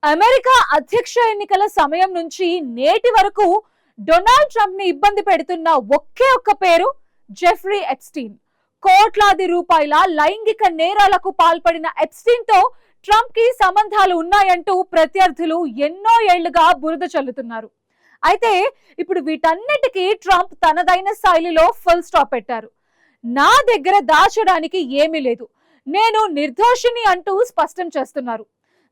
America అధ్యక్ష ఎన్నికల సమయం నుంచి నేటి వరకు డొనాల్డ్ ట్రంప్ ని ఇబ్బంది పెడుతున్న ఒకే ఒక్క పేరు జెఫ్రీ ఎప్స్టీన్. కోట్లాది రూపాయల లైంగిక నేరాలకు పాల్పడిన ఎప్స్టీన్ తో ట్రంప్ కి సంబంధాలు ఉన్నాయంటూ ప్రత్యర్థులు ఎన్నో ఏళ్లుగా బురద చల్లుతున్నారు. అయితే ఇప్పుడు వీటన్నిటికీ ట్రంప్ తనదైన శైలిలో ఫుల్ స్టాప్ పెట్టారు. నా దగ్గర దాచడానికి ఏమీ లేదు, నేను నిర్దోషిని అంటూ స్పష్టం చేస్తున్నారు.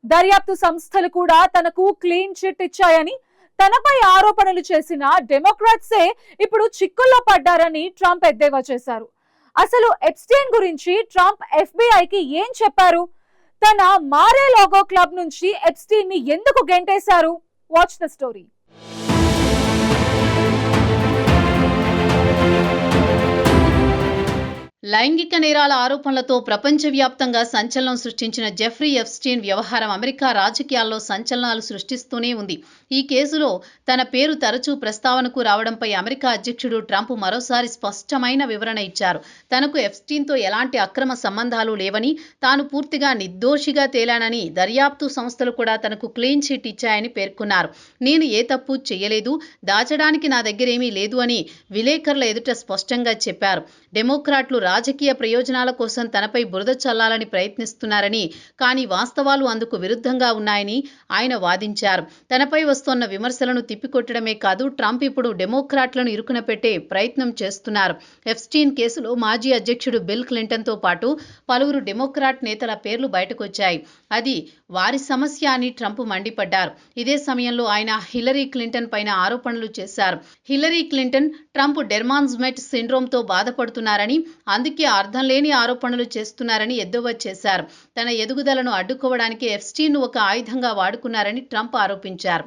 దర్యాప్తు సంస్థలు కూడా తనకు క్లీన్ చిట్ ఇచ్చాయని, తనపై ఆరోపణలు చేసిన డెమోక్రాట్సే ఇప్పుడు చిక్కుల్లో పడ్డారని ట్రంప్ ఎద్దేవా చేశారు. అసలు ఎప్స్టీన్ గురించి ట్రంప్ ఎఫ్బిఐకి ఏం చెప్పారు? తన మారే లోగో క్లబ్ నుంచి ఎప్స్టీన్ ని ఎందుకు గెంటేశారు? Watch the story. లైంగిక నేరాల ఆరోపణలతో ప్రపంచవ్యాప్తంగా సంచలనం సృష్టించిన జెఫ్రీ ఎప్స్టీన్ వ్యవహారం అమెరికా రాజకీయాల్లో సంచలనాలు సృష్టిస్తూనే ఉంది. ఈ కేసులో తన పేరు తరచూ ప్రస్తావనకు రావడంపై అమెరికా అధ్యక్షుడు ట్రంప్ మరోసారి స్పష్టమైన వివరణ ఇచ్చారు. తనకు ఎప్స్టీన్తో ఎలాంటి అక్రమ సంబంధాలు లేవని, తాను పూర్తిగా నిర్దోషిగా తేలానని, దర్యాప్తు సంస్థలు కూడా తనకు క్లీన్ చిట్ ఇచ్చాయని పేర్కొన్నారు. నేను ఏ తప్పు చేయలేదు, దాచడానికి నా దగ్గరేమీ లేదు అని విలేకరుల ఎదుట స్పష్టంగా చెప్పారు. డెమోక్రాట్లు రాజకీయ ప్రయోజనాల కోసం తనపై బురద చల్లాలని ప్రయత్నిస్తున్నారని, కానీ వాస్తవాలు అందుకు విరుద్ధంగా ఉన్నాయని ఆయన వాదించారు. తనపై వస్తున్న విమర్శలను తిప్పికొట్టడమే కాదు, ట్రంప్ ఇప్పుడు డెమోక్రాట్లను ఇరుకున పెట్టే ప్రయత్నం చేస్తున్నారు. ఎప్స్టీన్ కేసులో మాజీ అధ్యక్షుడు బిల్ క్లింటన్తో పాటు పలువురు డెమోక్రాట్ నేతల పేర్లు బయటకొచ్చాయి. అది వారి సమస్య అని ట్రంప్ మండిపడ్డారు. ఇదే సమయంలో ఆయన హిల్లరీ క్లింటన్ పైన ఆరోపణలు చేశారు. హిల్లరీ క్లింటన్ ట్రంప్ డెర్మాన్స్మెట్ సిండ్రోమ్తో బాధపడుతున్నారని, అందుకే అర్థం లేని ఆరోపణలు చేస్తున్నారని ఎద్దేవా చేశారు. తన ఎదుగుదలను అడ్డుకోవడానికి ఎప్స్టీన్ ఒక ఆయుధంగా వాడుకున్నారని ట్రంప్ ఆరోపించారు.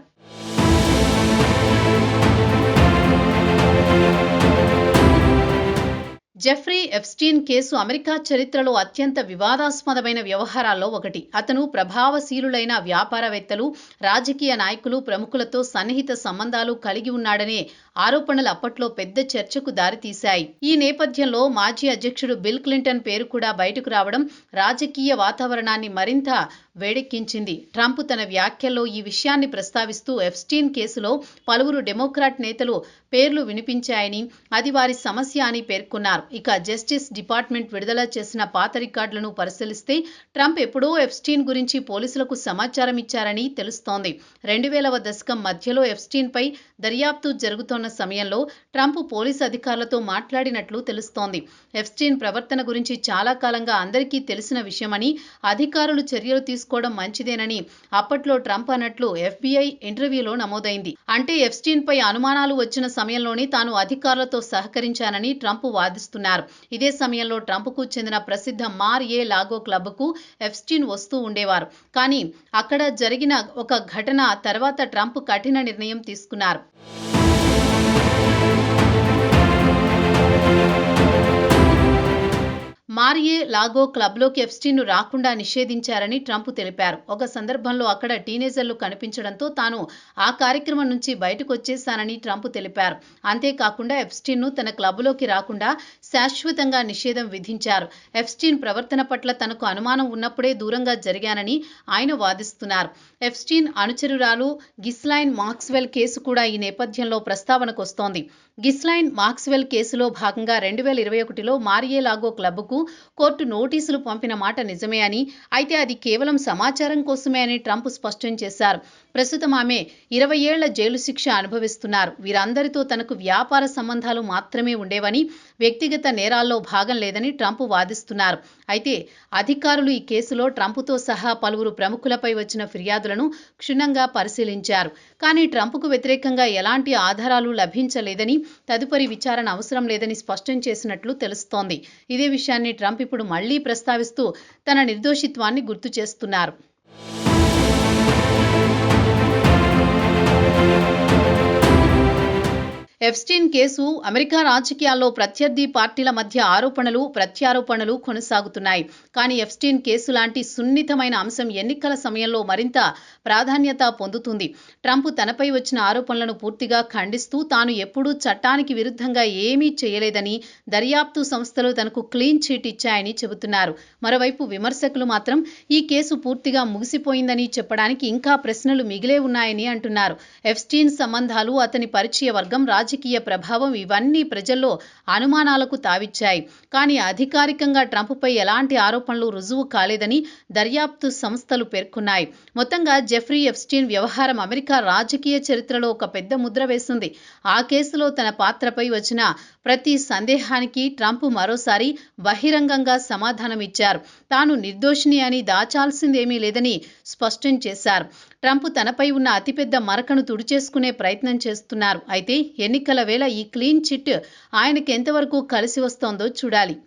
జెఫ్రీ ఎప్స్టీన్ కేసు అమెరికా చరిత్రలో అత్యంత వివాదాస్పదమైన వ్యవహారాల్లో ఒకటి. అతను ప్రభావశీలులైన వ్యాపారవేత్తలు, రాజకీయ నాయకులు, ప్రముఖులతో సన్నిహిత సంబంధాలు కలిగి ఉన్నాడనే ఆరోపణలు అప్పట్లో పెద్ద చర్చకు దారితీశాయి. ఈ నేపథ్యంలో మాజీ అధ్యక్షుడు బిల్ క్లింటన్ పేరు కూడా బయటకు రావడం రాజకీయ వాతావరణాన్ని మరింత వేడెక్కించింది. ట్రంప్ తన వ్యాఖ్యల్లో ఈ విషయాన్ని ప్రస్తావిస్తూ ఎప్స్టీన్ కేసులో పలువురు డెమోక్రాట్ నేతలు పేర్లు వినిపించాయని, అది వారి సమస్య అని పేర్కొన్నారు. ఇక జస్టిస్ డిపార్ట్మెంట్ విడుదల చేసిన పాత రికార్డులను పరిశీలిస్తే ట్రంప్ ఎప్పుడో ఎప్స్టీన్ గురించి పోలీసులకు సమాచారం ఇచ్చారని తెలుస్తోంది. 2000వ దశకం మధ్యలో ఎప్స్టీన్ పై దర్యాప్తు జరుగుతోన్న సమయంలో ట్రంప్ పోలీసు అధికారులతో మాట్లాడినట్లు తెలుస్తోంది. ఎప్స్టీన్ ప్రవర్తన గురించి చాలా కాలంగా అందరికీ తెలిసిన విషయమని, అధికారులు చర్యలు తీసుకోవడం మంచిదేనని అప్పట్లో ట్రంప్ అన్నట్లు ఎఫ్బిఐ ఇంటర్వ్యూలో నమోదైంది. అంటే ఎప్స్టీన్ పై అనుమానాలు వచ్చిన సమయంలోనే తాను అధికారులతో సహకరించానని ట్రంప్ వాదిస్తున్నారు. ఇదే సమయంలో ట్రంప్కు చెందిన ప్రసిద్ధ మార్ ఏ లాగో క్లబ్కు ఎప్స్టీన్ వస్తూ ఉండేవారు. కానీ అక్కడ జరిగిన ఒక ఘటన తర్వాత ట్రంప్ కఠిన నిర్ణయం తీసుకున్నారు. మారియే లాగో క్లబ్లోకి ఎప్స్టీన్ను రాకుండా నిషేధించారని ట్రంప్ తెలిపారు. ఒక సందర్భంలో అక్కడ టీనేజర్లు కనిపించడంతో తాను ఆ కార్యక్రమం నుంచి బయటకు వచ్చేశానని ట్రంప్ తెలిపారు. అంతేకాకుండా ఎప్స్టీన్ను తన క్లబ్లోకి రాకుండా శాశ్వతంగా నిషేధం విధించారు. ఎప్స్టీన్ ప్రవర్తన పట్ల తనకు అనుమానం ఉన్నప్పుడే దూరంగా జరిగానని ఆయన వాదిస్తున్నారు. ఎప్స్టీన్ అనుచరురాలు గిస్లైన్ మాక్స్వెల్ కేసు కూడా ఈ నేపథ్యంలో ప్రస్తావనకు వస్తోంది. గిస్లైన్ మాక్స్వెల్ కేసులో భాగంగా 2021లో మారియే లాగో క్లబ్కు కోర్టు నోటీసులు పంపిన మాట నిజమే అని, అయితే అది కేవలం సమాచారం కోసమే అని ట్రంప్ స్పష్టం చేశారు. ప్రస్తుతం ఆమె 20 ఏళ్ల జైలు శిక్ష అనుభవిస్తున్నారు. వీరందరితో తనకు వ్యాపార సంబంధాలు మాత్రమే ఉండేవని, వ్యక్తిగత నేరాల్లో భాగం లేదని ట్రంప్ వాదిస్తున్నారు. అయితే అధికారులు ఈ కేసులో ట్రంప్తో సహా పలువురు ప్రముఖులపై వచ్చిన ఫిర్యాదులను క్షుణ్ణంగా పరిశీలించారు. కానీ ట్రంప్కు వ్యతిరేకంగా ఎలాంటి ఆధారాలు లభించలేదని, తదుపరి విచారణ అవసరం లేదని స్పష్టం చేసినట్లు తెలుస్తోంది. ఇదే విషయాన్ని ట్రంప్ ఇప్పుడు మళ్లీ ప్రస్తావిస్తూ తన నిర్దోషిత్వాన్ని గుర్తు చేస్తున్నారు. ఎప్స్టీన్ కేసు అమెరికా రాజకీయాల్లో ప్రత్యర్థి పార్టీల మధ్య ఆరోపణలు, ప్రత్యారోపణలు కొనసాగుతున్నాయి. కానీ ఎప్స్టీన్ కేసు లాంటి సున్నితమైన అంశం ఎన్నికల సమయంలో మరింత ప్రాధాన్యత పొందుతుంది. ట్రంప్ తనపై వచ్చిన ఆరోపణలను పూర్తిగా ఖండిస్తూ తాను ఎప్పుడూ చట్టానికి విరుద్ధంగా ఏమీ చేయలేదని, దర్యాప్తు సంస్థలు తనకు క్లీన్ చీట్ ఇచ్చాయని చెబుతున్నారు. మరోవైపు విమర్శకులు మాత్రం ఈ కేసు పూర్తిగా ముగిసిపోయిందని చెప్పడానికి ఇంకా ప్రశ్నలు మిగిలే ఉన్నాయని అంటున్నారు. ఎప్స్టీన్ సంబంధాలు, అతని పరిచయ వర్గం, రాజకీయ ప్రభావం ఇవన్నీ ప్రజల్లో అనుమానాలకు తావిచ్చాయి. కానీ అధికారికంగా ట్రంప్పై ఎలాంటి ఆరోపణలు రుజువు కాలేదని దర్యాప్తు సంస్థలు పేర్కొన్నాయి. మొత్తంగా జెఫ్రీ ఎప్స్టీన్ వ్యవహారం అమెరికా రాజకీయ చరిత్రలో ఒక పెద్ద ముద్ర వేస్తుంది. ఆ కేసులో తన పాత్రపై వచ్చిన ప్రతి సందేహానికి ట్రంప్ మరోసారి బహిరంగంగా సమాధానం ఇచ్చారు. తాను నిర్దోషిని అని దాచాల్సిందేమీ లేదని స్పష్టం చేశారు. ట్రంప్ తనపై ఉన్న అతిపెద్ద మరకను తుడిచేసుకునే ప్రయత్నం చేస్తున్నారు. అయితే ఎన్నికల వేళ ఈ క్లీన్ చిట్ ఆయనకు ఎంతవరకు కలిసి వస్తోందో చూడాలి.